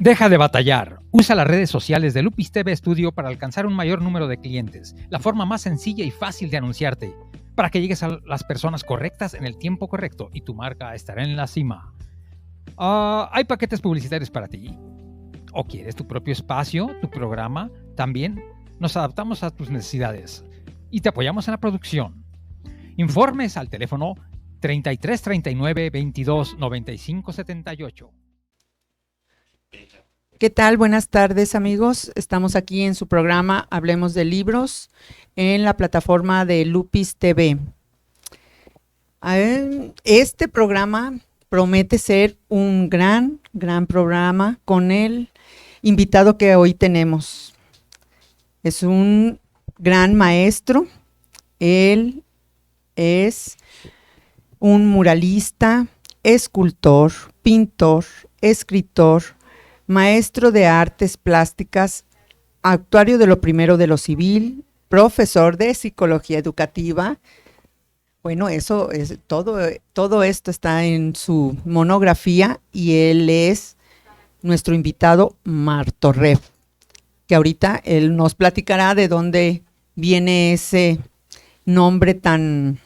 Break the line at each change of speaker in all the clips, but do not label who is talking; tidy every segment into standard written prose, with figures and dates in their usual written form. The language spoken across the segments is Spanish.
Deja de batallar. Usa las redes sociales de Lupis TV Studio para alcanzar un mayor número de clientes. La forma más sencilla y fácil de anunciarte, para que llegues a las personas correctas en el tiempo correcto y tu marca estará en la cima. ¿Hay paquetes publicitarios para ti? ¿O quieres tu propio espacio, tu programa? También nos adaptamos a tus necesidades y te apoyamos en la producción. Informes al teléfono 33 39 22 95 78.
¿Qué tal? Buenas tardes, amigos. Estamos aquí en su programa Hablemos de Libros en la plataforma de Lupis TV. Este programa promete ser un gran programa con el invitado que hoy tenemos. Es un gran maestro. Él es un muralista, escultor, pintor, escritor, maestro de artes plásticas, actuario de lo primero de lo civil, profesor de psicología educativa. Bueno, eso es todo esto está en su monografía y él es nuestro invitado Martorref, que ahorita él nos platicará de dónde viene ese nombre tan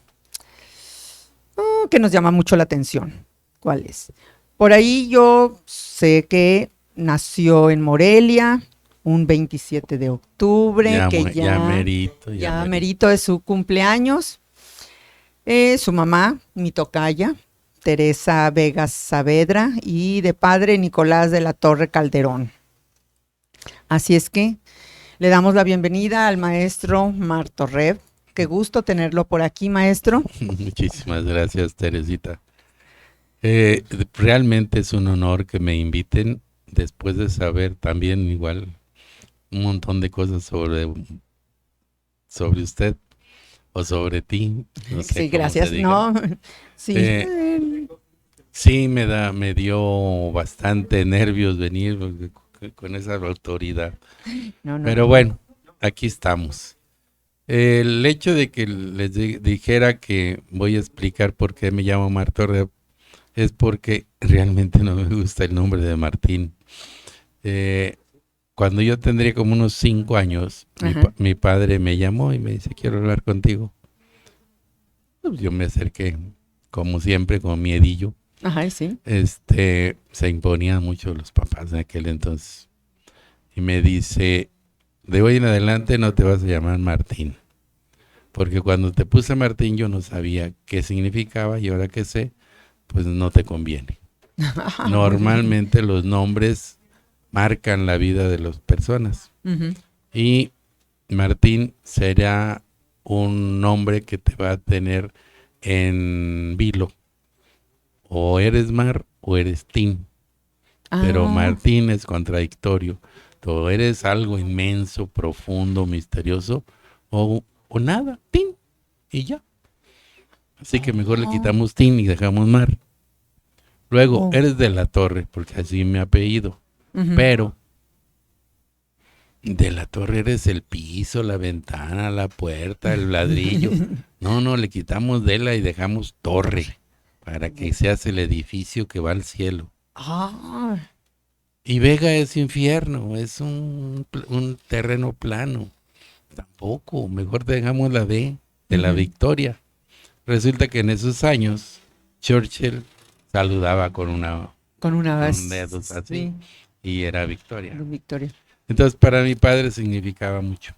que nos llama mucho la atención. ¿Cuál es? Por ahí yo sé que nació en Morelia un 27 de octubre, ya merito es su cumpleaños. Su mamá, mi tocaya, Teresa Vegas Saavedra, y de padre Nicolás de la Torre Calderón. Así es que le damos la bienvenida al maestro Martorref. Qué gusto tenerlo por aquí, maestro.
Muchísimas gracias, Teresita. Realmente es un honor que me inviten después de saber también igual un montón de cosas sobre usted o sobre ti.
No sé sí, gracias. No, sí.
Sí, me dio bastante nervios venir con esa autoridad. Pero bueno, aquí estamos. El hecho de que les dijera que voy a explicar por qué me llamo Martorref es porque realmente no me gusta el nombre de Martín. Cuando yo tendría como unos 5 años, mi padre me llamó y me dice, quiero hablar contigo. Pues yo me acerqué, como siempre, con miedillo.
Ajá, sí.
Se imponían mucho los papás en aquel entonces. Y me dice, de hoy en adelante no te vas a llamar Martín. Porque cuando te puse Martín yo no sabía qué significaba y ahora que sé, pues no te conviene. Normalmente los nombres marcan la vida de las personas. Y Martín será un nombre que te va a tener en vilo. O eres Mar o eres Tín. Pero Martín es contradictorio. O eres algo inmenso, profundo, misterioso, o nada, Tín, y ya. Así que mejor le quitamos Tín y dejamos Mar. Luego, eres de la Torre, porque así me apellido. Pero de la Torre eres el piso, la ventana, la puerta, el ladrillo. No, le quitamos de la y dejamos Torre, para que seas el edificio que va al cielo. Y Vega es infierno, es un terreno plano. Tampoco, mejor dejamos la D de la Victoria. Resulta que en esos años Churchill saludaba con dedos así, sí. Y era Victoria. Entonces para mi padre significaba mucho.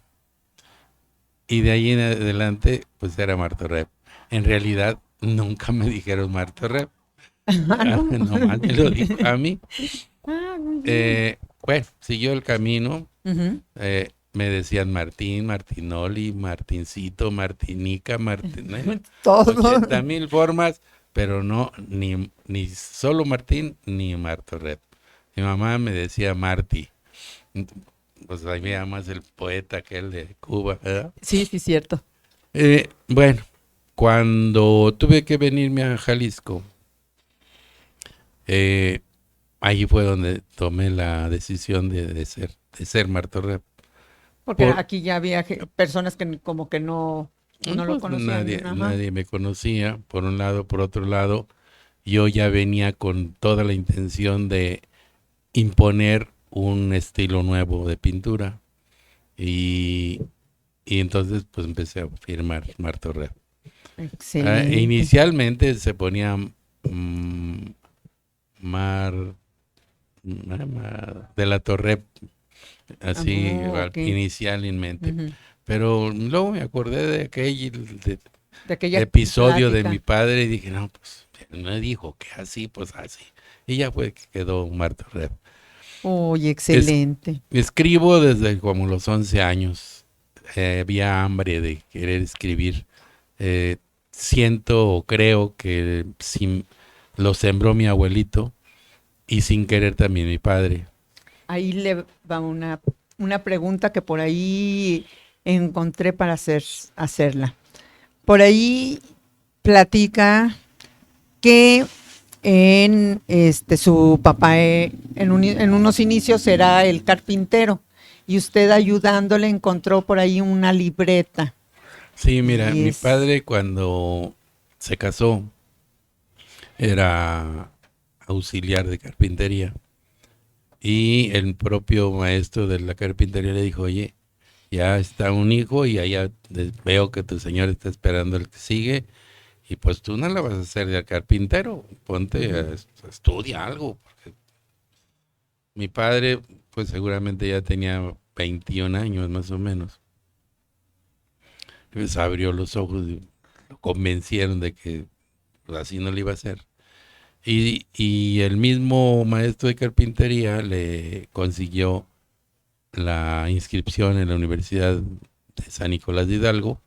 Y de ahí en adelante pues era Martorref. En realidad nunca me dijeron Martorref. Nomás me lo dijo a mí. Bueno, siguió el camino. Me decían Martín, Martinoli, Martincito, Martinica, todo. 80,000 formas, pero no, ni solo Martín, ni Martorref. Mi mamá me decía Martí. Pues ahí me llamas el poeta aquel de Cuba, ¿verdad?
Sí, cierto.
Bueno, cuando tuve que venirme a Jalisco, ahí fue donde tomé la decisión de ser Martorref.
Porque aquí ya había personas que como que no lo conocían.
Nadie me conocía, por un lado. Por otro lado, yo ya venía con toda la intención de imponer un estilo nuevo de pintura. Y entonces pues empecé a firmar Martorell.
Excelente.
Inicialmente se ponía Mar de la Torre, así
Okay.
inicialmente.
Uh-huh.
Pero luego me acordé de
De aquella
episodio de
plática.
mi padre y dije, no, pues me dijo que así, pues así. Y ya fue que quedó Martorell.
Oye, excelente.
Escribo desde como los 11 años. Había hambre de querer escribir. Siento o creo que lo sembró mi abuelito y sin querer también mi padre.
Ahí le va una pregunta que por ahí encontré para hacerla. Por ahí platica que en su papá en unos inicios era el carpintero y usted ayudándole encontró por ahí una libreta.
Sí, mira,
Y
mi
es-
padre cuando se casó era auxiliar de carpintería y el propio maestro de la carpintería le dijo, oye, ya está un hijo y allá veo que tu señor está esperando el que sigue y pues tú no la vas a hacer de carpintero, ponte estudia algo. Porque mi padre pues seguramente ya tenía 21 años más o menos. Pues abrió los ojos y lo convencieron de que pues, así no le iba a hacer. Y el mismo maestro de carpintería le consiguió la inscripción en la Universidad de San Nicolás de Hidalgo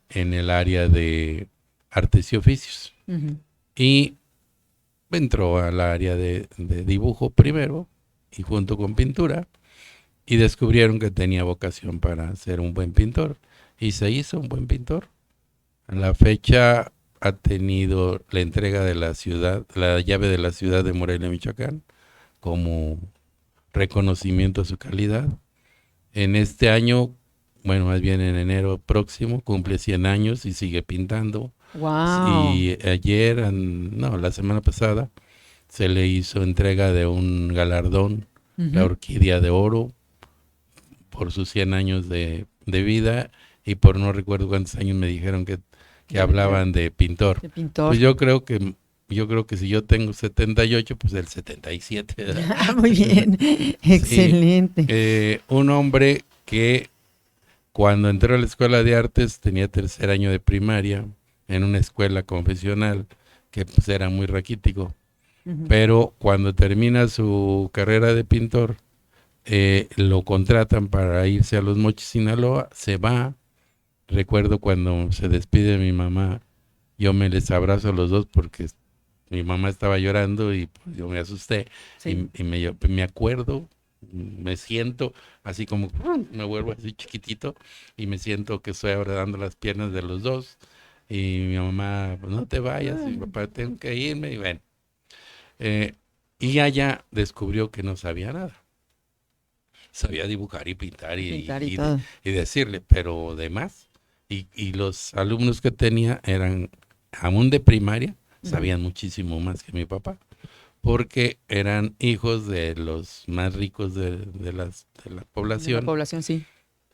en el área de artes y oficios.
uh-huh.
Y entró al área de dibujo primero y junto con pintura y descubrieron que tenía vocación para ser un buen pintor y se hizo un buen pintor. A la fecha ha tenido la entrega de la ciudad, la llave de la ciudad de Morelia, Michoacán, como reconocimiento a su calidad. En este año, bueno, más bien en enero próximo, cumple 100 años y sigue pintando.
Wow.
Y ayer, no, la semana pasada, se le hizo entrega de un galardón, la Orquídea de Oro, por sus 100 años de vida y por no recuerdo cuántos años me dijeron que hablaban de pintor.
De pintor.
Pues yo creo que si yo tengo 78, pues el 77. ¿Verdad?
Muy bien, excelente.
Sí, un hombre que cuando entró a la escuela de artes tenía tercer año de primaria en una escuela confesional que pues era muy raquítico, pero cuando termina su carrera de pintor, lo contratan para irse a Los Mochis, Sinaloa, se va. Recuerdo cuando se despide mi mamá, yo me les abrazo a los dos porque mi mamá estaba llorando y pues, yo me asusté.
Sí.
Y me acuerdo, me siento así como, me vuelvo así chiquitito y me siento que estoy abrazando las piernas de los dos. Y mi mamá, pues no te vayas, y mi papá, tengo que irme. Y bueno, y ella descubrió que no sabía nada. Sabía dibujar y pintar y decirle, pero de más. Y los alumnos que tenía eran, aún de primaria, sabían muchísimo más que mi papá, porque eran hijos de los más ricos de la población.
De la población, sí.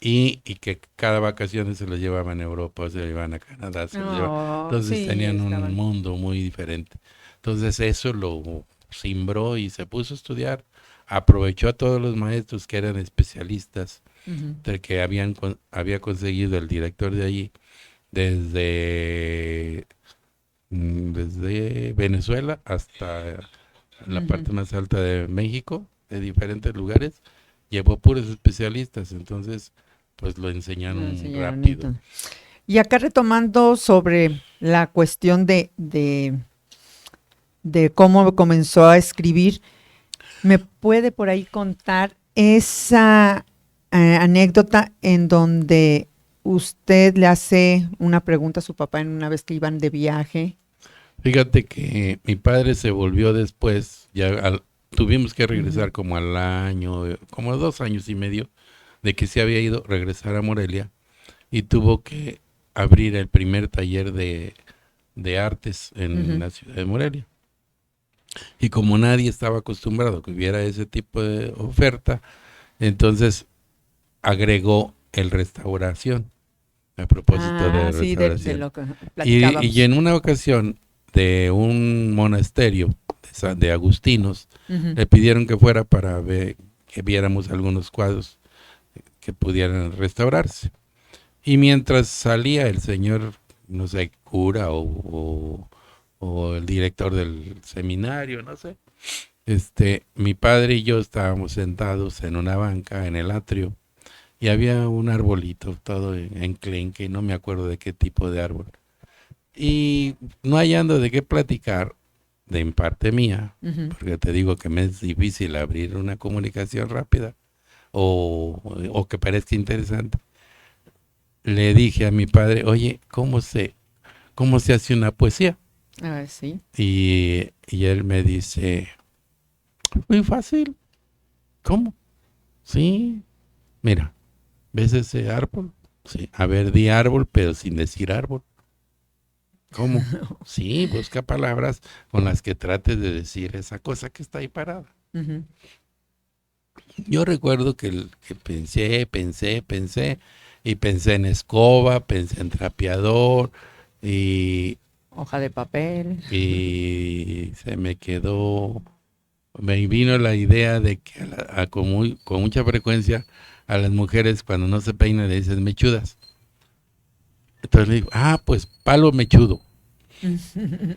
Y que cada vacaciones se los llevaban a Europa, se los llevaban a Canadá. Entonces sí, tenían un mundo muy diferente. Entonces eso lo cimbró y se puso a estudiar. Aprovechó a todos los maestros que eran especialistas, que había conseguido el director de allí desde Venezuela hasta la parte más alta de México, de diferentes lugares. Llevó puros especialistas, entonces pues lo enseñaron rápido.
Entonces. Y acá retomando sobre la cuestión de cómo comenzó a escribir, ¿me puede por ahí contar esa anécdota en donde usted le hace una pregunta a su papá en una vez que iban de viaje?
Fíjate que mi padre se volvió después, tuvimos que regresar como al año, como 2 años y medio de que se había ido, regresar a Morelia y tuvo que abrir el primer taller de artes en la ciudad de Morelia. Y como nadie estaba acostumbrado a que hubiera ese tipo de oferta, entonces agregó el restauración, a propósito de
Sí, de
restauración.
lo que
Y
platicábamos.
en una ocasión de un monasterio de agustinos,
Ujú.
le pidieron que fuera para ver que viéramos algunos cuadros que pudieran restaurarse. Y mientras salía el señor, no sé, cura o el director del seminario, no sé, mi padre y yo estábamos sentados en una banca en el atrio y había un arbolito todo enclenque, no me acuerdo de qué tipo de árbol. Y no hallando de qué platicar, de en parte mía,
Ujú.
porque te digo que me es difícil abrir una comunicación rápida o que parezca interesante, le dije a mi padre, oye, cómo se hace una poesía?
Sí.
Y él me dice, muy fácil, ¿cómo? Sí, mira, ¿ves ese árbol? Sí, a ver, di árbol, pero sin decir árbol. ¿Cómo? Sí, busca palabras con las que trates de decir esa cosa que está ahí parada.
Ujú.
Yo recuerdo que pensé, y pensé en escoba, pensé en trapeador, y,
Hoja de papel.
y se me vino la idea de que con mucha frecuencia a las mujeres cuando no se peinan le dicen mechudas. Entonces le digo, pues palo mechudo,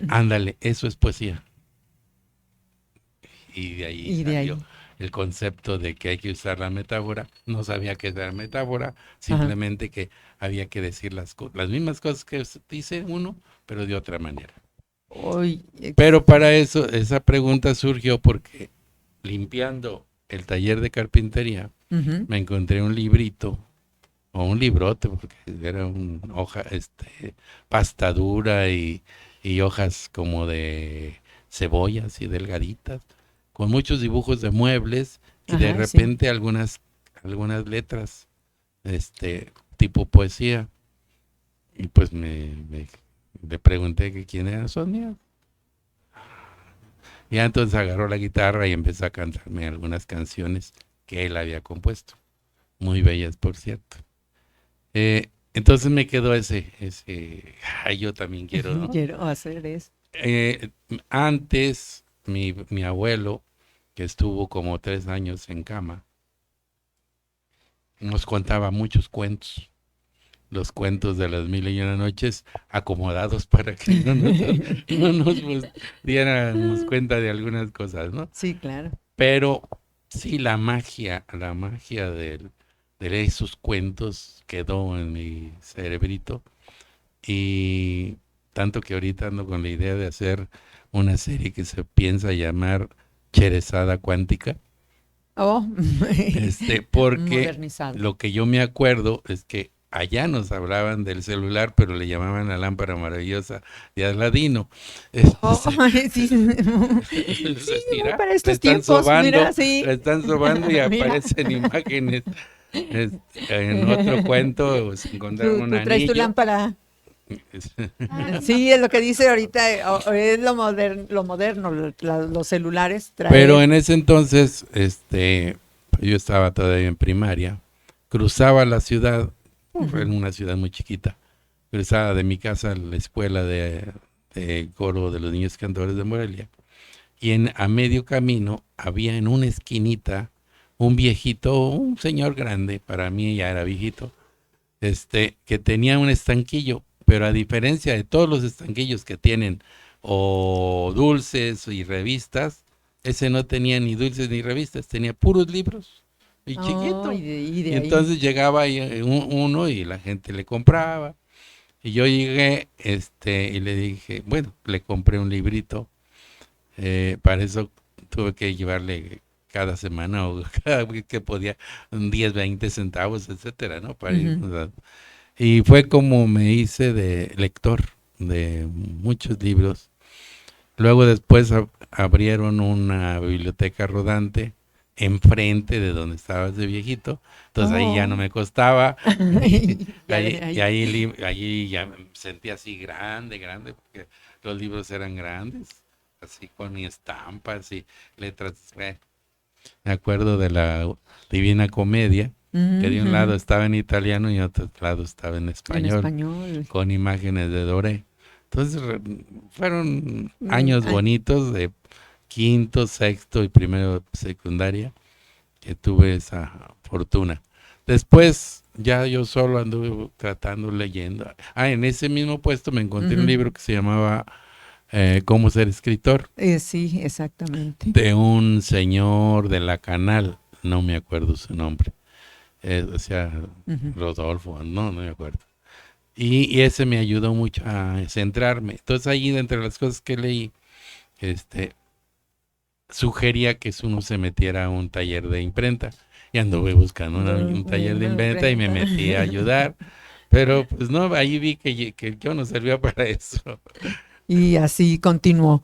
ándale, eso es poesía. Y de ahí
Y de
salió
ahí.
el concepto de que hay que usar la metáfora. No sabía qué era metáfora,
Ajá.
simplemente que había que decir las mismas cosas que dice uno, pero de otra manera.
Uy,
Pero para eso, esa pregunta surgió porque limpiando el taller de carpintería,
ujú.
me encontré un librito, o un librote, porque era pasta dura y hojas como de cebollas y delgaditas, con muchos dibujos de muebles y de
Ajá, sí.
repente algunas letras, tipo poesía. Y pues le pregunté que quién era Sonia. Y entonces agarró la guitarra y empezó a cantarme algunas canciones que él había compuesto, muy bellas por cierto. Entonces me quedó ay, yo también quiero, ¿no?
Quiero hacer eso.
Eh, Antes, mi abuelo, que estuvo como 3 años en cama, nos contaba muchos cuentos, los cuentos de las 1001 noches, acomodados para que no nos diéramos cuenta de algunas cosas, ¿no?
Sí, claro.
Pero sí, la magia de esos cuentos quedó en mi cerebrito. Y tanto que ahorita ando con la idea de hacer una serie que se piensa llamar Cherezada Cuántica,
Oh,
porque
modernizado.
lo que yo me acuerdo es que allá nos hablaban del celular, pero le llamaban la lámpara maravillosa de Aladino.
Oh, sí, sí, muy
Mira,
para estos tiempos, mira, sí.
le están sobando y
Mira,
aparecen imágenes. En otro cuento se encontraron un
tú traes tu
anillo.
lámpara. Sí, es lo que dice ahorita, es lo moderno, los celulares
Pero
traer.
en ese entonces, yo estaba todavía en primaria, cruzaba la ciudad, en
Ujú.
una ciudad muy chiquita, cruzaba de mi casa a la escuela de coro de los niños cantores de Morelia, y a medio camino había en una esquinita un viejito, un señor grande, para mí ya era viejito, que tenía un estanquillo, pero a diferencia de todos los estanquillos que tienen o dulces y revistas, ese no tenía ni dulces ni revistas, tenía puros libros y
Oh,
chiquito.
y
Y
de ahí.
entonces llegaba ahí, uno y la gente le compraba. Y yo llegué, y le dije, bueno, le compré un librito. Para eso tuve que llevarle cada semana o cada vez que podía 10, 20 centavos, etcétera, ¿no? Para ir,
Ujú.
y fue como me hice de lector de muchos libros. Luego después abrieron una biblioteca rodante enfrente de donde estaba ese viejito. Entonces ahí ya no
Oh.
me costaba. Y
Ya de ahí.
allí ya me sentí así grande, grande, porque los libros eran grandes. así con estampas y letras. Me acuerdo de la Divina Comedia, que de un lado estaba en italiano y otro lado estaba en
En
español,
español.
con imágenes de Doré. Entonces fueron años bonitos de quinto, sexto y primero secundaria, que tuve esa fortuna. Después ya yo solo anduve tratando, leyendo. En ese mismo puesto me encontré un libro que se llamaba Cómo ser escritor,
Sí, exactamente.
de un señor de la Canal, no me acuerdo su nombre, o sea, Rodolfo, no me acuerdo. Y ese me ayudó mucho a centrarme. Entonces ahí, entre las cosas que leí, sugería que uno se metiera a un taller de imprenta. Y anduve buscando un taller de imprenta y me metí a ayudar. Pero pues no, ahí vi que yo no servía para eso.
Y así continuó.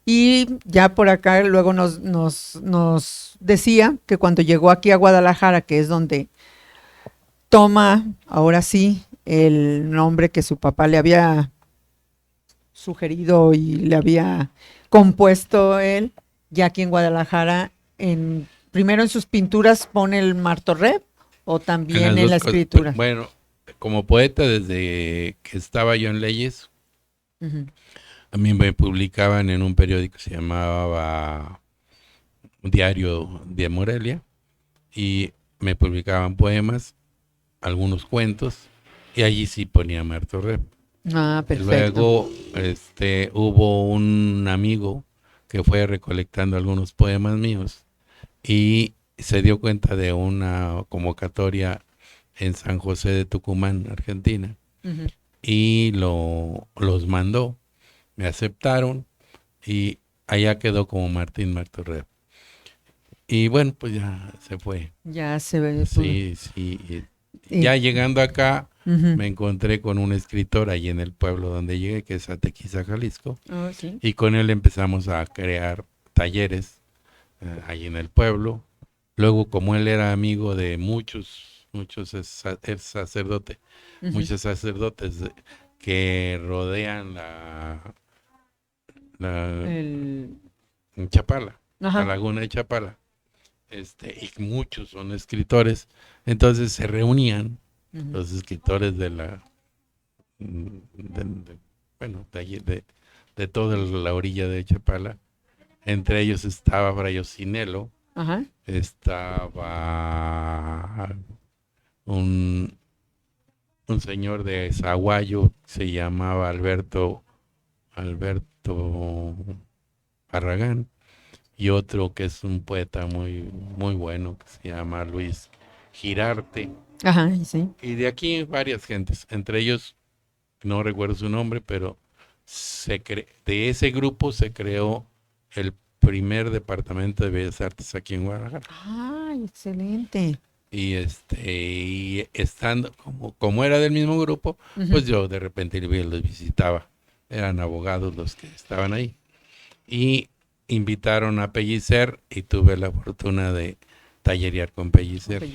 Y ya por acá luego nos decía que cuando llegó aquí a Guadalajara, que es donde toma, ahora sí, el nombre que su papá le había sugerido y le había compuesto él, ya aquí en Guadalajara, primero en sus pinturas pone el Martorell o también en la escritura.
Bueno, como poeta, desde que estaba yo en leyes, a mí me publicaban en un periódico que se llamaba Diario de Morelia, y me publicaban poemas, algunos cuentos, y allí sí ponía Martorell.
Perfecto.
Luego hubo un amigo que fue recolectando algunos poemas míos y se dio cuenta de una convocatoria en San José de Tucumán, Argentina, y los mandó, me aceptaron y allá quedó como Martín Martorell. Y bueno, pues ya se fue.
Ya se ve.
Sí. Ya llegando acá, me encontré con un escritor allí en el pueblo donde llegué, que es Atequiza, Jalisco.
¿Sí?
Y con él empezamos a crear talleres allí en el pueblo. Luego, como él era amigo de muchos sacerdotes, muchos sacerdotes que rodean Chapala, la laguna de Chapala, y muchos son escritores, entonces se reunían los escritores de de toda la orilla de Chapala. Entre ellos estaba Fray Osinelo, estaba un señor de Zaguayo, se llamaba Alberto Barragán, y otro que es un poeta muy, muy bueno, que se llama Luis Girarte.
Sí.
Y de aquí varias gentes, entre ellos, no recuerdo su nombre, pero de ese grupo se creó el primer departamento de Bellas Artes aquí en Guadalajara.
Excelente.
Y estando, como era del mismo grupo, pues yo de repente los visitaba. Eran abogados los que estaban ahí. Y invitaron a Pellicer y tuve la fortuna de tallerear con Pellicer.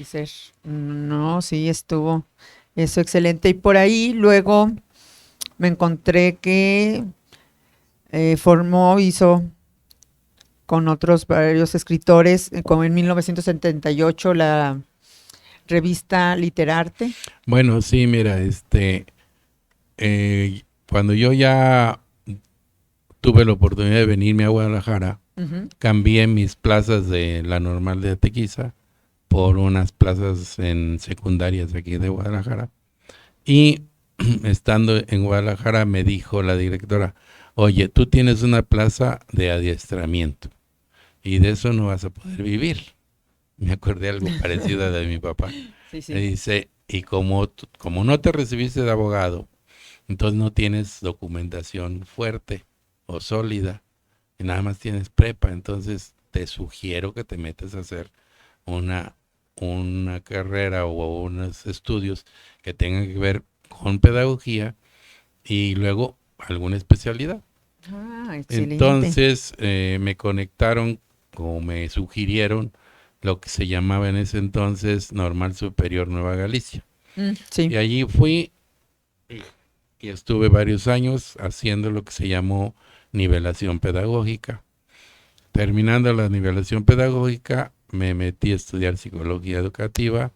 No, sí, estuvo eso excelente. Y por ahí luego me encontré que hizo con otros varios escritores, como en 1978 la revista Literarte.
Bueno, sí, mira, cuando yo ya tuve la oportunidad de venirme a Guadalajara, cambié mis plazas de la normal de Atequiza por unas plazas en secundarias aquí de Guadalajara. Y estando en Guadalajara me dijo la directora, oye, tú tienes una plaza de adiestramiento y de eso no vas a poder vivir. Me acordé algo parecido de mi papá. Sí. Me dice, y como no te recibiste de abogado, entonces no tienes documentación fuerte o sólida, y nada más tienes prepa, entonces te sugiero que te metas a hacer una carrera o unos estudios que tengan que ver con pedagogía y luego alguna especialidad.
Excelente.
Entonces me conectaron, como me sugirieron, lo que se llamaba en ese entonces Normal Superior Nueva Galicia.
Sí.
Y allí fui y estuve varios años haciendo lo que se llamó nivelación pedagógica. Terminando la nivelación pedagógica, me metí a estudiar psicología educativa,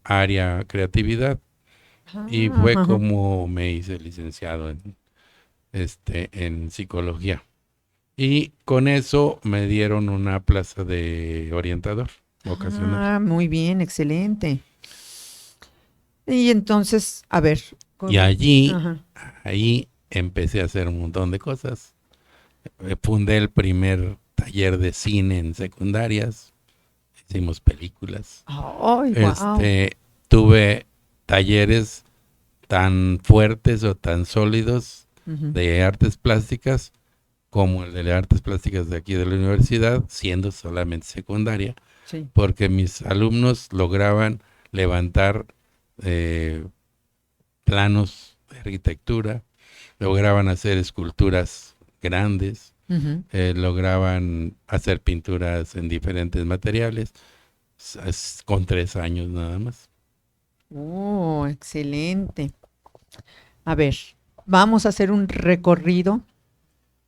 área creatividad, y fue
Ajá.
como me hice licenciado en psicología. Y con eso me dieron una plaza de orientador vocacional.
Ah, muy bien, excelente. Y entonces, a ver.
Y allí,
Ajá.
ahí empecé a hacer un montón de cosas. Fundé el primer taller de cine en secundarias, hicimos películas.
Ay, wow.
Tuve talleres tan fuertes o tan sólidos de artes plásticas como el de artes plásticas de aquí de la universidad, siendo solamente secundaria,
Sí.
porque mis alumnos lograban levantar planos de arquitectura, lograban hacer esculturas grandes,
Ujú.
lograban hacer pinturas en diferentes materiales, con 3 años nada más.
Oh, excelente. A ver, vamos a hacer un recorrido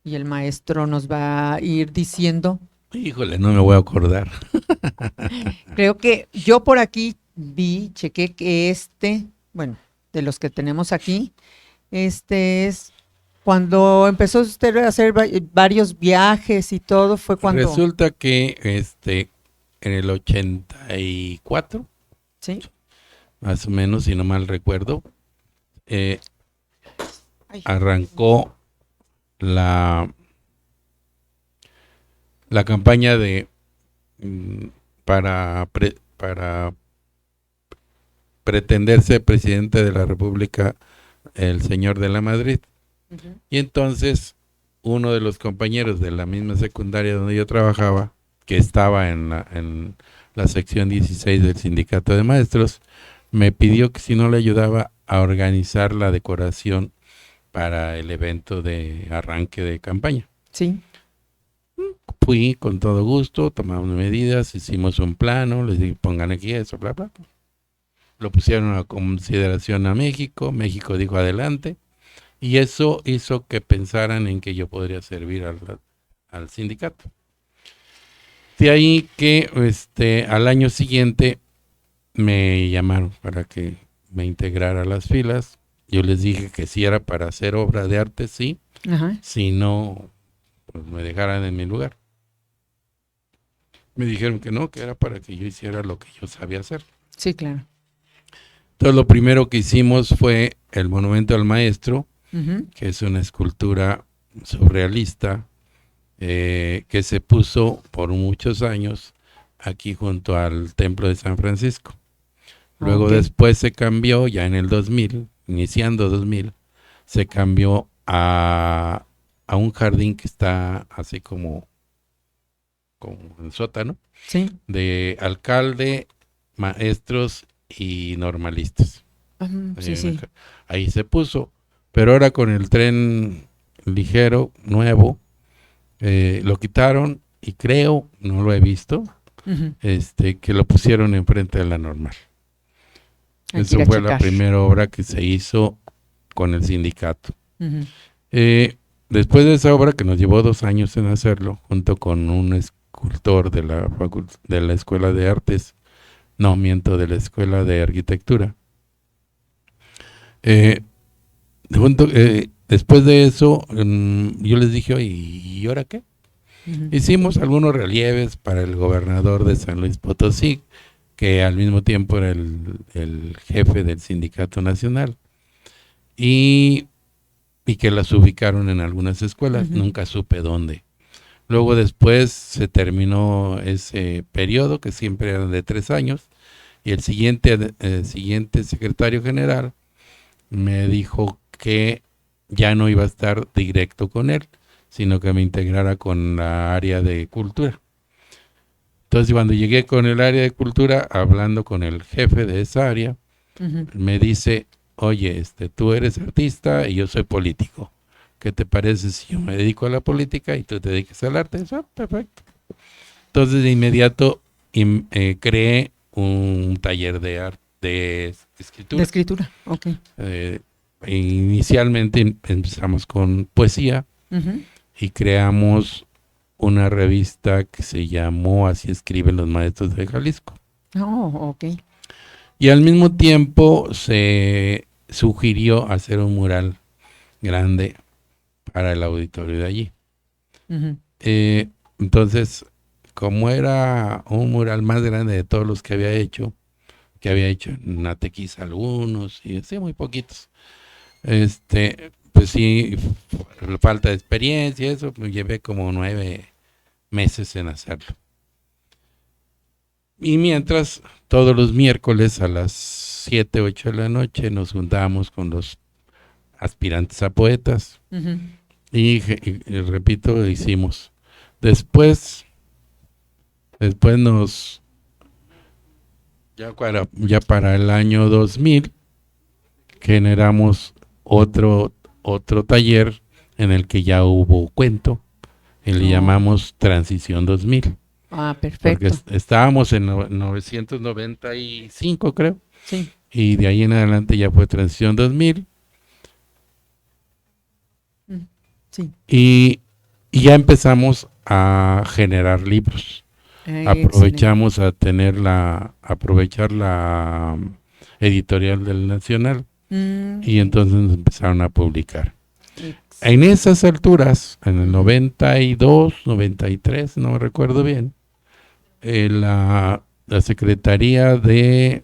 y el maestro nos va a ir diciendo.
Híjole, no me voy a acordar.
Creo que yo por aquí chequé que bueno, de los que tenemos aquí, es cuando empezó usted a hacer varios viajes y todo, fue cuando.
Resulta que en el 84,
¿Sí?
más o menos, si no mal recuerdo,
Ay.
arrancó la campaña de para pretenderse presidente de la República el señor de la Madrid.
Ujú.
Y entonces uno de los compañeros de la misma secundaria donde yo trabajaba, que estaba en la sección 16 del sindicato de maestros, me pidió que si no le ayudaba a organizar la decoración para el evento de arranque de campaña.
Sí.
Fui con todo gusto, tomamos medidas, hicimos un plano, les dije pongan aquí eso, bla, bla. Lo pusieron a consideración a México, México dijo adelante, y eso hizo que pensaran en que yo podría servir al sindicato. De ahí que al año siguiente me llamaron para que me integrara a las filas. Yo les dije que si era para hacer obra de arte, sí.
Ajá.
Si no, pues me dejaran en mi lugar. Me dijeron que no, que era para que yo hiciera lo que yo sabía hacer.
Sí, claro.
Entonces lo primero que hicimos fue el Monumento al Maestro,
Ujú.
que es una escultura surrealista que se puso por muchos años aquí junto al Templo de San Francisco. Luego
Ok.
después se cambió, ya en el 2000, iniciando 2000, se cambió a un jardín que está así como en sótano,
Sí.
de alcalde, maestros y normalistas.
Sí, sí.
Ahí se puso, pero ahora con el tren ligero nuevo, lo quitaron y creo, no lo he visto,
Ujú.
que lo pusieron enfrente de la normal.
Hay que ir
Eso
a
fue la
checar.
primera obra que se hizo con el sindicato.
Ujú.
Después de esa obra, que nos llevó 2 años en hacerlo, junto con un escultor de la Escuela de Artes, no, miento, de la Escuela de Arquitectura. Después de eso, yo les dije, ¿y ahora qué?
Ujú.
Hicimos algunos relieves para el gobernador de San Luis Potosí, que al mismo tiempo era el jefe del sindicato nacional, y que las ubicaron en algunas escuelas,
Ujú.
nunca supe dónde. Luego después se terminó ese periodo, que siempre era de 3 años, y el siguiente secretario general me dijo que ya no iba a estar directo con él, sino que me integrara con la área de cultura. Entonces, cuando llegué con el área de cultura, hablando con el jefe de esa área,
Ujú.
me dice, oye, tú eres artista y yo soy político. ¿Qué te parece si yo me dedico a la política y tú te dedicas al arte? Eso, perfecto. Entonces, de inmediato creé un taller de arte, de escritura.
De escritura. Ok.
Inicialmente empezamos con poesía,
Ujú.
y creamos una revista que se llamó Así escriben los maestros de Jalisco.
Oh, ok.
Y al mismo tiempo se sugirió hacer un mural grande para el auditorio de allí.
Ujú.
Entonces, como era un mural más grande de todos los que había hecho en Atequis algunos, y así muy poquitos, pues sí, falta de experiencia, eso, me llevé como 9 meses en hacerlo. Y mientras, todos los miércoles a las 7, 8 de la noche nos juntábamos con los aspirantes a poetas
Ujú.
y repito, hicimos. Después ya para el año 2000 generamos otro taller en el que ya hubo cuento y le llamamos Transición 2000.
Ah,
Porque
perfecto.
estábamos en 995, creo,
Sí.
y de ahí en adelante ya fue Transición 2000
Sí.
y ya empezamos a generar libros. Aprovechamos a aprovechar la editorial del Nacional y entonces nos empezaron a publicar. En esas alturas, en el 92, 93, no me recuerdo bien, la Secretaría de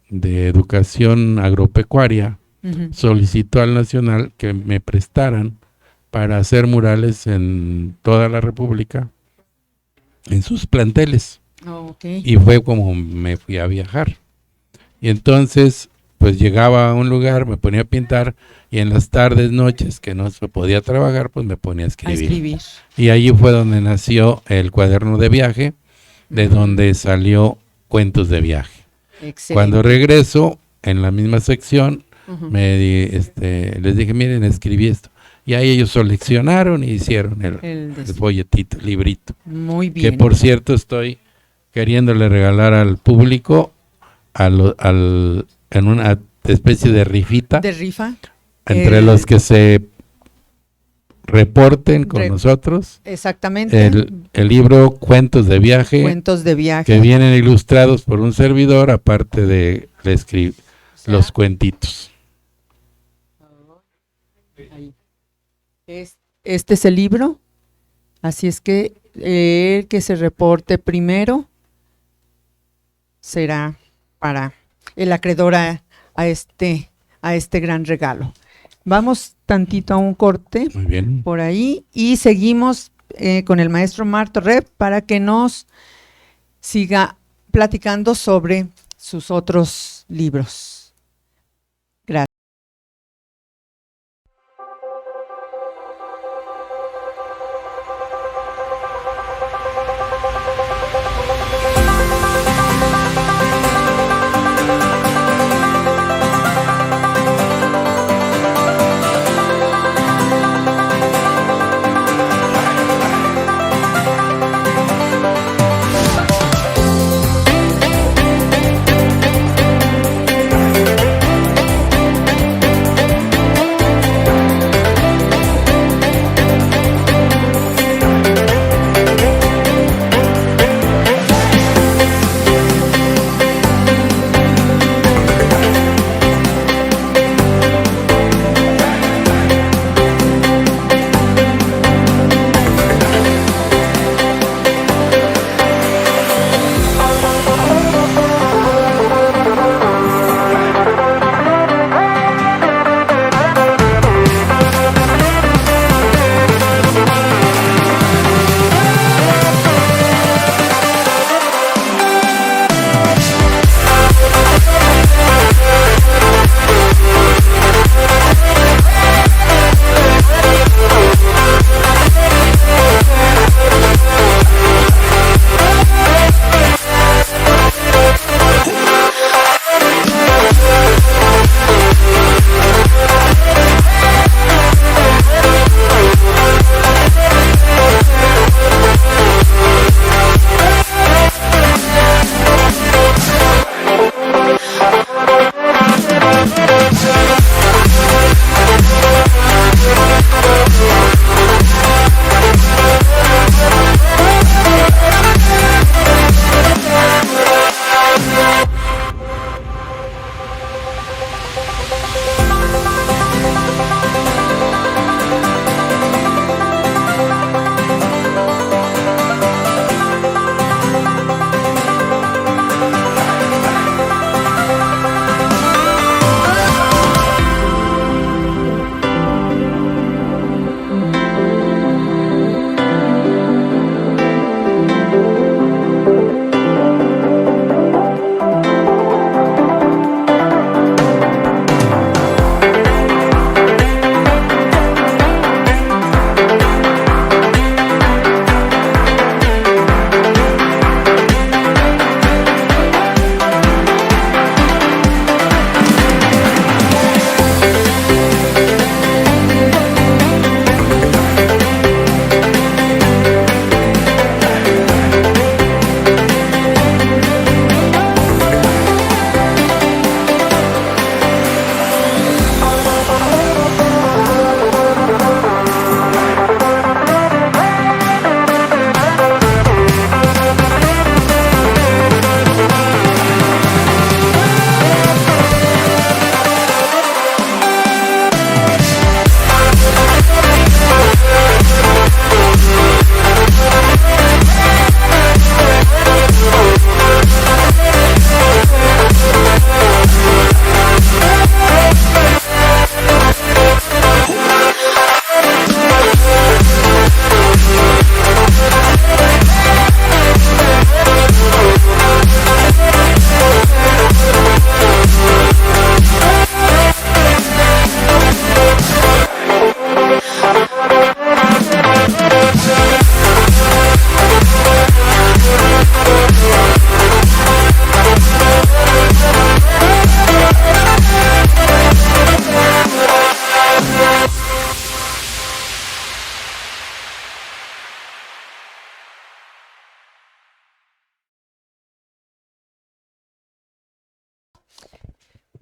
Educación Agropecuaria
Ujú.
solicitó al Nacional que me prestaran para hacer murales en toda la República, en sus planteles.
Oh, ok.
Y fue como me fui a viajar. Y entonces, pues llegaba a un lugar, me ponía a pintar, y en las tardes, noches que no se podía trabajar, pues me ponía a
A
escribir.
escribir.
Y allí fue donde nació el cuaderno de viaje, de donde salió Cuentos de Viaje.
Excelente.
Cuando regreso, en la misma sección,
Ujú.
les dije, miren, escribí esto. Y ahí ellos seleccionaron y hicieron el folletito, el librito.
Muy bien.
Que por cierto estoy queriéndole regalar al público en una especie de rifita.
¿De rifa?
Entre los que se reporten con nosotros.
Exactamente.
El libro Cuentos de Viaje.
Cuentos de viaje.
Que vienen ilustrados por un servidor, aparte de los cuentitos.
Ahí. Este es el libro, así es que el que se reporte primero será para el acreedor a este gran regalo. Vamos tantito a un corte.
Muy bien.
Por ahí y seguimos con el maestro Marto Rep para que nos siga platicando sobre sus otros libros. Gracias.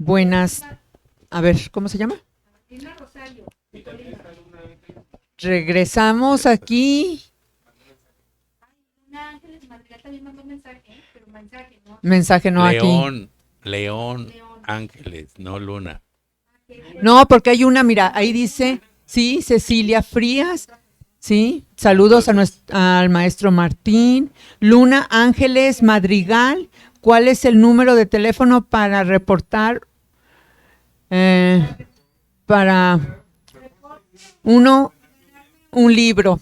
Buenas, a ver, ¿cómo se llama? Regresamos aquí. Mensaje no aquí.
León Ángeles, no Luna.
No, porque hay una, mira, ahí dice, sí, Cecilia Frías, sí, saludos al maestro Martín. Luna Ángeles Madrigal, ¿cuál es el número de teléfono para reportar para un libro?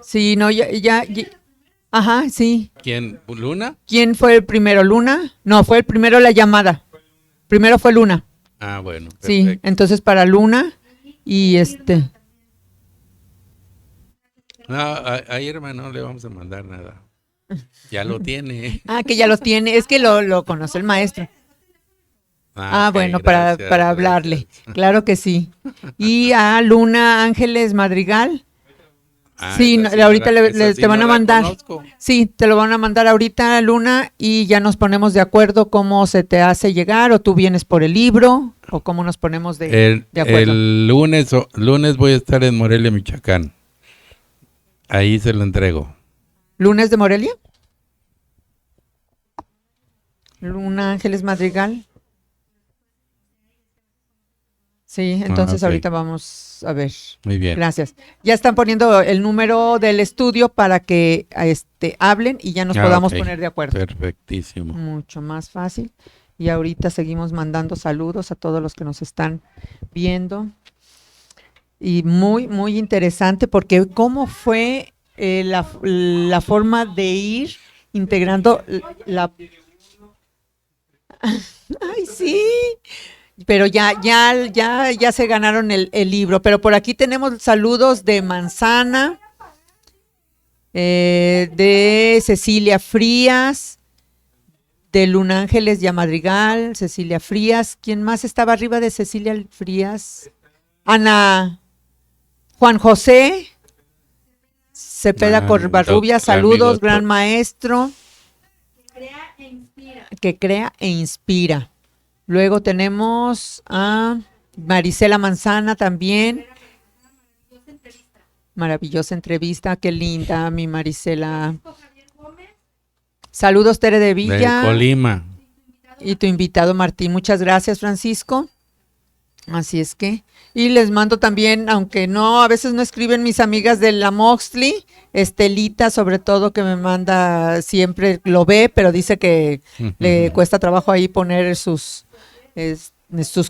Sí, no, ya, ajá, sí.
¿Quién? ¿Luna?
¿Quién fue el primero? ¿Luna? No, fue el primero la llamada. Primero fue Luna.
Ah, bueno. Perfecto.
Sí, entonces para Luna y
No, a Irma no le vamos a mandar nada. Ya lo tiene.
Ah, que ya lo tiene. Es que lo conoce el maestro.
Ok,
Bueno,
gracias,
para hablarle.
gracias.
Claro que sí. Y a Luna Ángeles Madrigal. Sí,
esa
ahorita
esa sí
te van
no
a
la
mandar.
conozco.
Sí, te lo van a mandar ahorita, Luna, y ya nos ponemos de acuerdo cómo se te hace llegar, o tú vienes por el libro, o cómo nos ponemos de acuerdo.
El lunes voy a estar en Morelia, Michoacán. Ahí se lo entrego.
¿Lunes de Morelia? Luna Ángeles Madrigal. Sí, entonces
ok.
ahorita vamos a ver.
Muy bien.
Gracias. Ya están poniendo el número del estudio para que hablen y ya nos podamos
ok.
poner de acuerdo.
Perfectísimo.
Mucho más fácil. Y ahorita seguimos mandando saludos a todos los que nos están viendo. Y muy, muy interesante porque cómo fue la forma de ir integrando la... ¡Ay, sí! Pero ya se ganaron el libro. Pero por aquí tenemos saludos de Manzana, de Cecilia Frías, de Luna Ángeles Madrigal, Cecilia Frías. ¿Quién más estaba arriba de Cecilia Frías? Ana, Juan José, Cepeda Corvarrubia, saludos, gran maestro. Que crea e inspira. Luego tenemos a Marisela Manzana también. Maravillosa entrevista, qué linda mi Marisela. Saludos, Tere de Villa.
De Colima.
Y tu invitado Martín. Muchas gracias, Francisco. Así es que, y les mando también, aunque no, a veces no escriben mis amigas de la Moxley, Estelita sobre todo, que me manda, siempre lo ve, pero dice que le cuesta trabajo ahí poner sus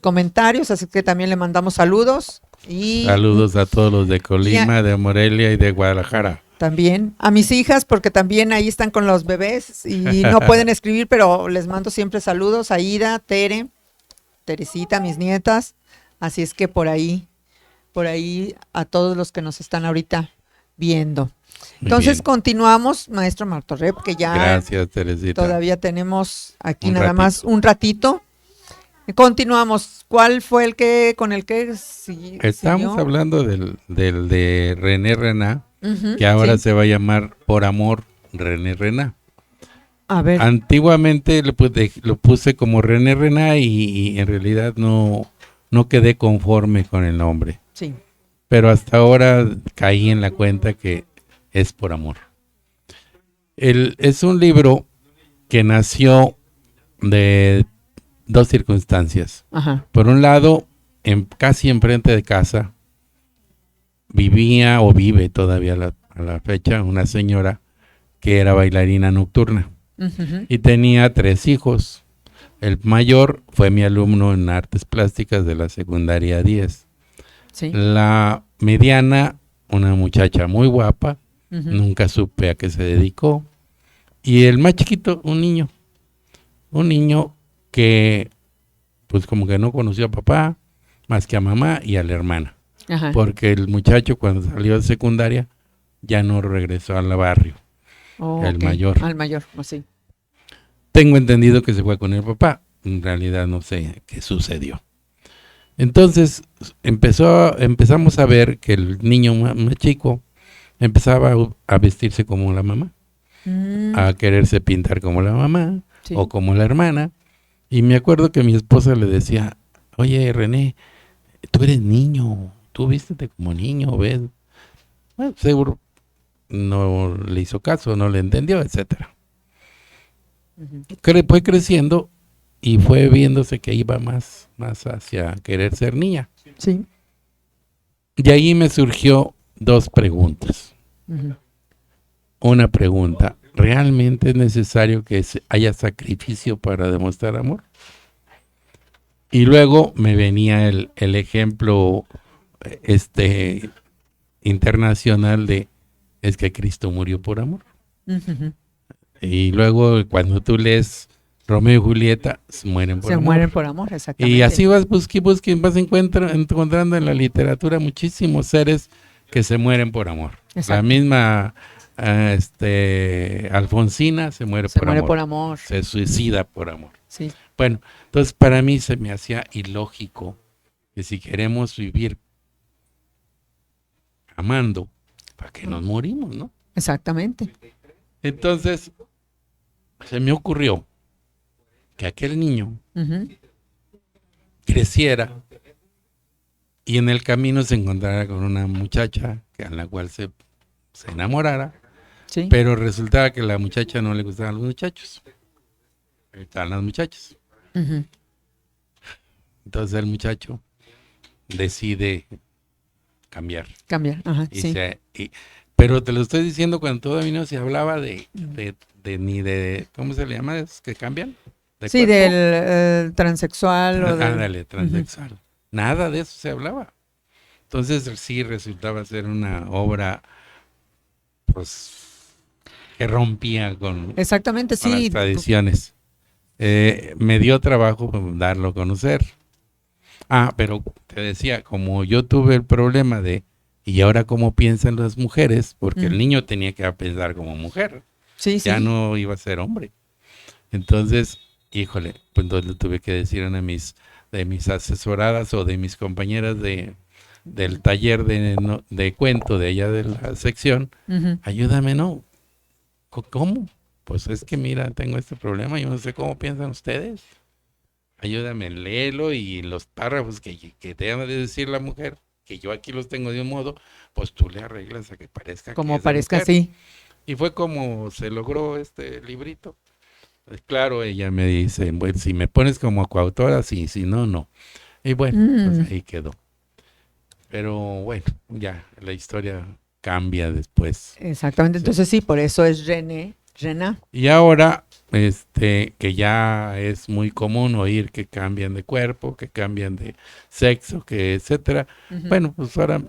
comentarios, así que también le mandamos saludos. Y
saludos a todos los de Colima, de Morelia y de Guadalajara.
También a mis hijas, porque también ahí están con los bebés y no pueden escribir, pero les mando siempre saludos a Ida, Teresita, mis nietas. Así es que por ahí a todos los que nos están ahorita viendo. Entonces continuamos, maestro Martorrey, que ya
gracias, Teresita.
Todavía tenemos aquí más un ratito. Continuamos. ¿Cuál fue el que con el que
estamos hablando del de René Rená, que ahora se va a llamar Por Amor René Rená?
A ver.
Antiguamente lo puse como René Rená y en realidad no quedé conforme con el nombre.
Sí.
Pero hasta ahora caí en la cuenta que es Por Amor. Es un libro que nació de dos circunstancias.
Ajá.
Por un lado, casi enfrente de casa, vivía o vive todavía a la fecha una señora que era bailarina nocturna. Y tenía 3 hijos. El mayor fue mi alumno en artes plásticas de la secundaria 10.
Sí.
La mediana, una muchacha muy guapa, nunca supe a qué se dedicó. Y el más chiquito, un niño que pues como que no conoció a papá, más que a mamá y a la hermana.
Ajá.
Porque el muchacho cuando salió de secundaria ya no regresó al barrio. El mayor.
Al mayor, sí.
Tengo entendido que se fue con el papá. En realidad no sé qué sucedió. Entonces empezamos a ver que el niño más chico empezaba a vestirse como la mamá, a quererse pintar como la mamá o como la hermana. Y me acuerdo que mi esposa le decía, oye, René, tú eres niño, tú vístete como niño, ¿ves? Bueno, seguro no le hizo caso, no le entendió, etcétera. Fue creciendo y fue viéndose que iba más hacia querer ser niña.
Sí.
De ahí me surgió dos preguntas. Una pregunta, ¿realmente es necesario que haya sacrificio para demostrar amor? Y luego me venía el ejemplo internacional de, es que Cristo murió por amor. Y luego cuando tú lees Romeo y Julieta, se mueren por amor.
Se mueren por amor, exactamente.
Y así vas vas encontrando en la literatura muchísimos seres que se mueren por amor.
Exacto.
La misma Alfonsina se muere por amor.
Por amor.
Se suicida por amor.
Sí.
Bueno, entonces para mí se me hacía ilógico que si queremos vivir amando, ¿para qué nos morimos, no?
Exactamente.
Entonces se me ocurrió que aquel niño creciera y en el camino se encontrara con una muchacha a la cual se enamorara,
Sí.
pero resultaba que a la muchacha no le gustaban los muchachos, le gustaban las muchachas. Entonces el muchacho decide cambiar.
Ajá,
Y
sí.
pero te lo estoy diciendo cuando todavía no se hablaba ni de ¿cómo se le llama? ¿Esos que cambian?
Sí,
cuerpo.
del transexual o del...
Ándale, transexual. Nada de eso se hablaba. Entonces sí resultaba ser una obra pues que rompía con
Exactamente,
las
sí.
tradiciones. Me dio trabajo darlo a conocer. Pero te decía, como yo tuve el problema de, ¿y ahora cómo piensan las mujeres? Porque el niño tenía que pensar como mujer.
Sí,
Ya
sí.
no iba a ser hombre. Entonces, híjole, pues entonces le tuve que decir a una de mis asesoradas o de mis compañeras del taller de cuento de ella de la sección, ayúdame, ¿no? ¿Cómo? Pues es que mira, tengo este problema, yo no sé cómo piensan ustedes. Ayúdame, léelo y los párrafos que debe de decir la mujer, que yo aquí los tengo de un modo, pues tú le arreglas a que parezca
Como
que es de
parezca
mujer.
así.
Y fue como se logró este librito. Pues claro, ella me dice, bueno, si me pones como coautora, sí, si no, no. Y bueno, pues ahí quedó. Pero bueno, ya la historia cambia después.
Exactamente, entonces sí, por eso es Rena.
Y ahora, que ya es muy común oír que cambian de cuerpo, que cambian de sexo, que etcétera. Bueno, pues ahora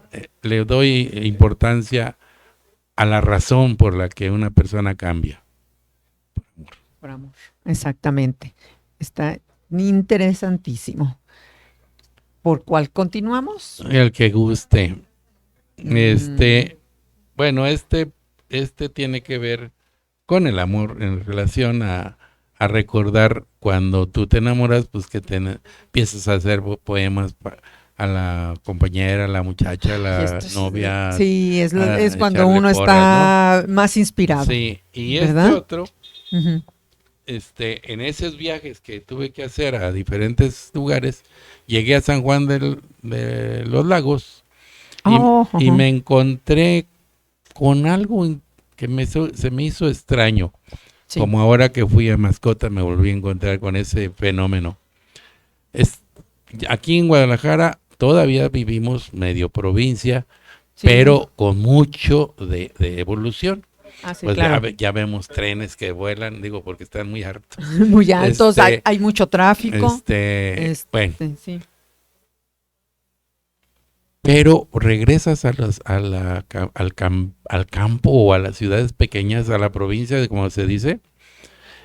le doy importancia a la razón por la que una persona cambia.
Por amor. Exactamente. Está interesantísimo. ¿Por cuál continuamos?
El que guste. Bueno, este tiene que ver con el amor en relación a recordar cuando tú te enamoras, pues que empiezas a hacer poemas a la compañera, a la muchacha, a la novia.
Sí, es cuando
echarle
uno
porras,
está más inspirado.
Sí, y
¿verdad?
otro, en esos viajes que tuve que hacer a diferentes lugares, llegué a San Juan de los Lagos y me encontré con algo que se me hizo extraño. Sí. Como ahora que fui a Mascota me volví a encontrar con ese fenómeno. Aquí en Guadalajara todavía vivimos medio provincia, sí, pero con mucho de evolución.
Sí,
pues
claro.
ya vemos trenes que vuelan, digo, porque están muy hartos.
Muy altos, hay mucho tráfico.
Bueno.
Sí.
Pero regresas al campo o a las ciudades pequeñas, a la provincia, como se dice,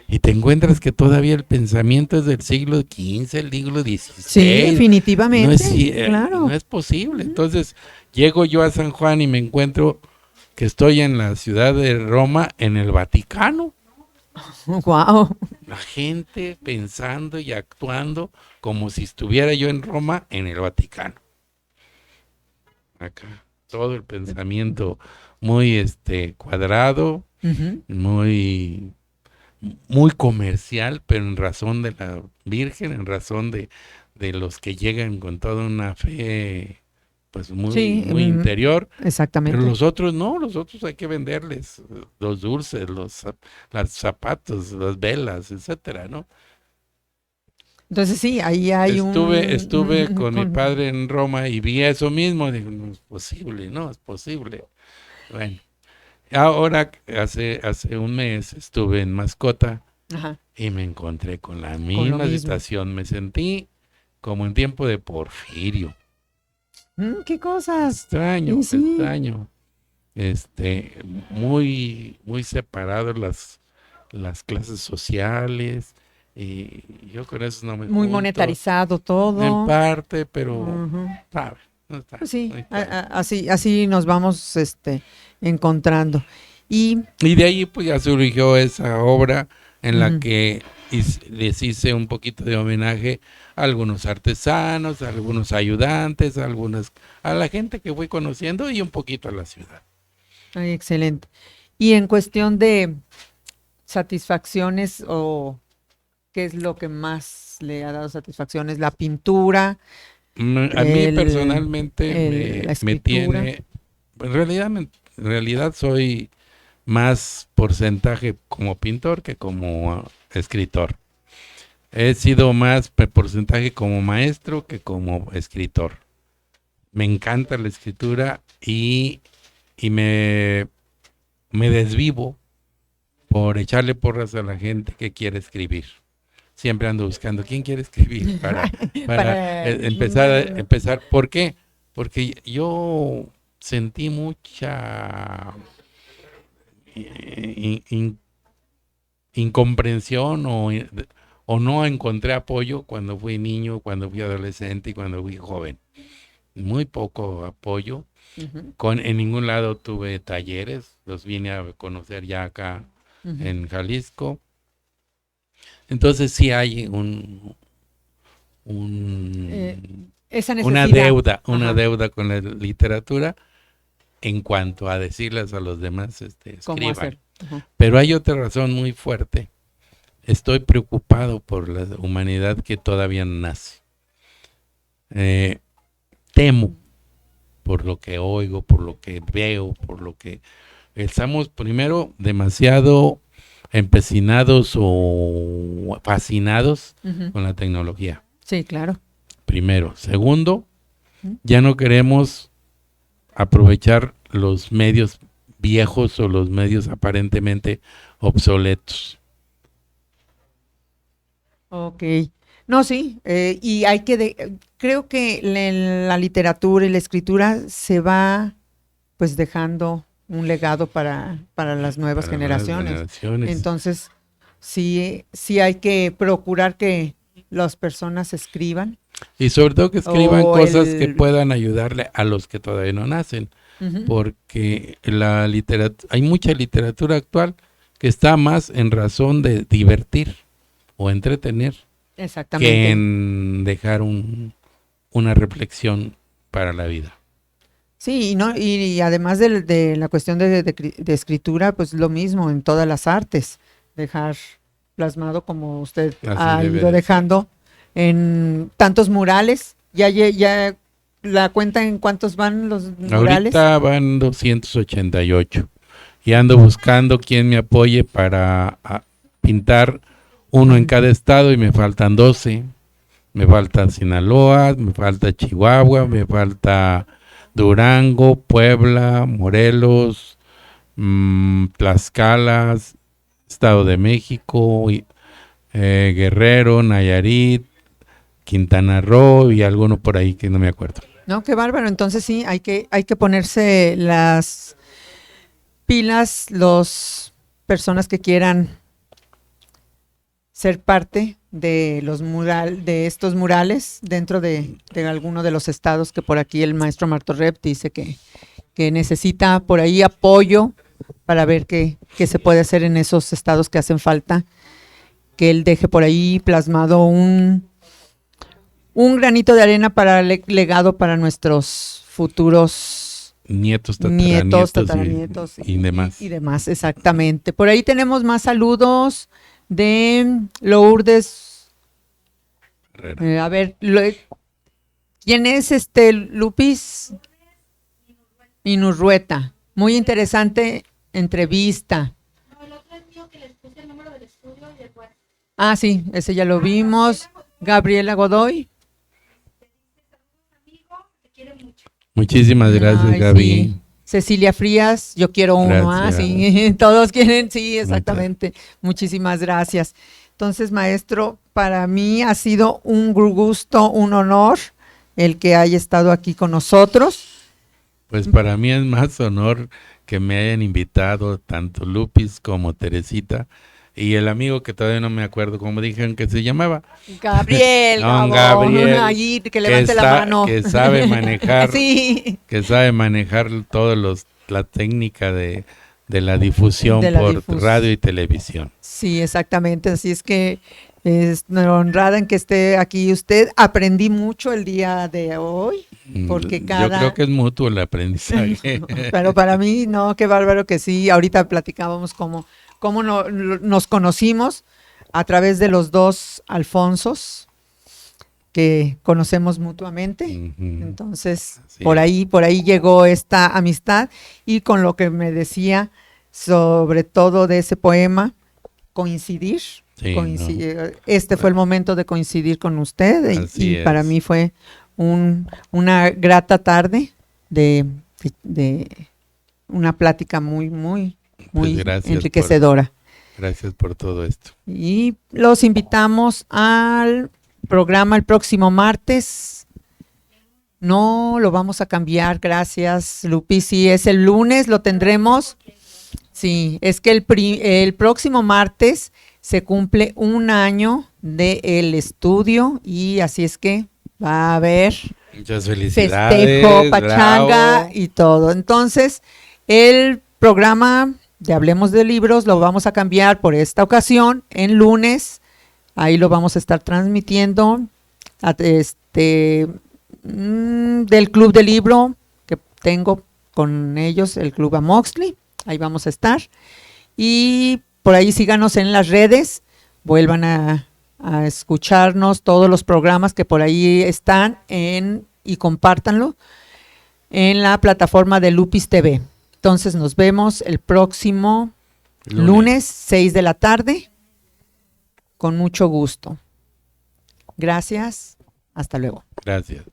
y te encuentras que todavía el pensamiento es del siglo XV, el siglo XVI.
Sí, definitivamente. Claro.
No es posible. Entonces, llego yo a San Juan y me encuentro que estoy en la ciudad de Roma, en el Vaticano.
Wow.
La gente pensando y actuando como si estuviera yo en Roma, en el Vaticano. Acá, todo el pensamiento muy cuadrado, muy muy comercial, pero en razón de la Virgen, en razón de los que llegan con toda una fe pues
Sí,
muy interior, pero
exactamente.
los otros no, los otros hay que venderles los dulces, los zapatos, las velas, etcétera, ¿no?
Entonces sí, ahí hay
Estuve con mi padre en Roma y vi eso mismo, digo, no es posible, no es posible. Bueno, ahora hace un mes estuve en Mascota
Ajá,
y me encontré con la
con lo
misma
mismo.
situación, me sentí como en tiempo de Porfirio.
¿Qué cosas?
Extraño,
Sí, sí.
extraño. Muy separadas las clases sociales, y yo con eso no me
Muy
junto.
monetarizado
En
todo.
parte, pero,
Ujú.
¿sabe? No está,
Pues sí,
no está.
así nos vamos encontrando. Y
Y de ahí pues ya surgió esa obra en la
ujú,
que les hice un poquito de homenaje a algunos artesanos, a algunos ayudantes, a la gente que fui conociendo y un poquito a la ciudad.
ay, excelente. Y en cuestión de satisfacciones o qué es lo que más le ha dado satisfacciones, la pintura,
A mí
el,
personalmente
la
me
escritura.
tiene, en realidad soy más porcentaje como pintor que como escritor. He sido más porcentaje como maestro que como escritor. Me encanta la escritura y me desvivo por echarle porras a la gente que quiere escribir. Siempre ando buscando quién quiere escribir para
Para
empezar. ¿Por qué? Porque yo sentí mucha incomprensión o no encontré apoyo cuando fui niño, cuando fui adolescente y cuando fui joven. Muy poco apoyo.
Ujú,
En ningún lado tuve talleres, los vine a conocer ya acá
ujú.
en Jalisco. Entonces sí hay
Eh,
un,
esa
una
necesidad. Ajá,
deuda con la literatura en cuanto a decirles a los demás,
¿cómo
escriban.
hacer? Ajá.
Pero hay otra razón muy fuerte. Estoy preocupado por la humanidad que todavía nace. Eh, Temo por lo que oigo, por lo que veo, por lo que estamos primero demasiado empecinados o fascinados
Ujú.
con la tecnología.
Sí, claro.
Primero. Segundo,
Ujú.
ya no queremos aprovechar los medios viejos o los medios aparentemente obsoletos.
Ok. No, sí, y hay que, creo que la literatura y la escritura se va pues dejando un legado para las nuevas
Para nuevas
generaciones.
generaciones.
Entonces, sí hay que procurar que las personas escriban
Y sobre todo que escriban
o
cosas que puedan ayudarle a los que todavía no nacen.
Ujú,
Porque hay mucha literatura actual que está más en razón de divertir o entretener que
exactamente.
en dejar una reflexión para la vida.
Sí, y, no, y además de la cuestión de escritura, pues lo mismo en todas las artes, dejar plasmado como usted
Así
ha
debe
ido
de ser.
dejando en tantos murales. Ya la cuenta en cuántos van los murales.
Ahorita van 288 y ando buscando quien me apoye para pintar uno en
Ujú.
cada estado y me faltan 12. Me falta Sinaloa, me falta Chihuahua, me falta Durango, Puebla, Morelos, Tlaxcala, Estado de México, Guerrero, Nayarit, Quintana Roo y alguno por ahí que no me acuerdo.
No, qué bárbaro. Entonces sí, hay que ponerse las pilas, los personas que quieran ser parte de de estos murales dentro de alguno de los estados que por aquí el maestro Martorrep dice que necesita por ahí apoyo para ver qué se puede hacer en esos estados que hacen falta, que él deje por ahí plasmado un granito de arena para legado para nuestros futuros
nietos,
tataranietos
y demás.
Y demás, exactamente. Por ahí tenemos más saludos de Lourdes. A ver, ¿quién es Lupis? Inurrueta. Muy interesante entrevista.
No, el otro es mío que les puse el número del estudio y del WhatsApp.
Ah, sí, ese ya lo vimos. Gabriela Godoy.
Te quiero mucho.
Muchísimas gracias,
Ay,
Gaby.
sí. Cecilia Frías, yo quiero uno. Ah,
Gracias.
sí, todos quieren, sí, exactamente. Muchísimas gracias. Entonces, maestro, para mí ha sido un gusto, un honor el que haya estado aquí con nosotros.
Pues para mí es más honor que me hayan invitado tanto Lupis como Teresita y el amigo que todavía no me acuerdo cómo dijeron que se llamaba.
Gabriel,
Don
Gabo,
Gabriel,
allí, que levante la mano.
Que sabe manejar,
Sí.
que sabe manejar la técnica de la difusión
De la
por
difusión.
radio y televisión.
Sí, exactamente. Así es que es honrada en que esté aquí usted. Aprendí mucho el día de hoy, porque
Yo creo que es mutuo el aprendizaje.
Pero para mí, no, qué bárbaro que sí. Ahorita platicábamos cómo nos conocimos a través de los dos Alfonsos que conocemos mutuamente. Entonces,
Así
por
es.
ahí llegó esta amistad y con lo que me decía sobre todo de ese poema, coincidir.
Sí,
Este fue el momento de coincidir con usted
Así
y para
es.
mí fue una grata tarde de una plática muy
Pues gracias
enriquecedora.
Gracias por todo esto.
Y los invitamos al programa el próximo martes. No, lo vamos a cambiar, gracias, Lupi. Sí, es el lunes, lo tendremos. Sí, es que el próximo martes se cumple un año del estudio y así es que va a haber
Muchas felicidades.
festejo, pachanga
bravo.
y todo. Entonces, el programa de Hablemos de Libros lo vamos a cambiar por esta ocasión en lunes. Ahí lo vamos a estar transmitiendo del Club de Libro que tengo con ellos, el Club Amoxley. Ahí vamos a estar. Y por ahí síganos en las redes, vuelvan a escucharnos todos los programas que por ahí están y compártanlo en la plataforma de Lupis TV. Entonces nos vemos el próximo lunes 6 de la tarde, con mucho gusto. Gracias, hasta luego.
Gracias.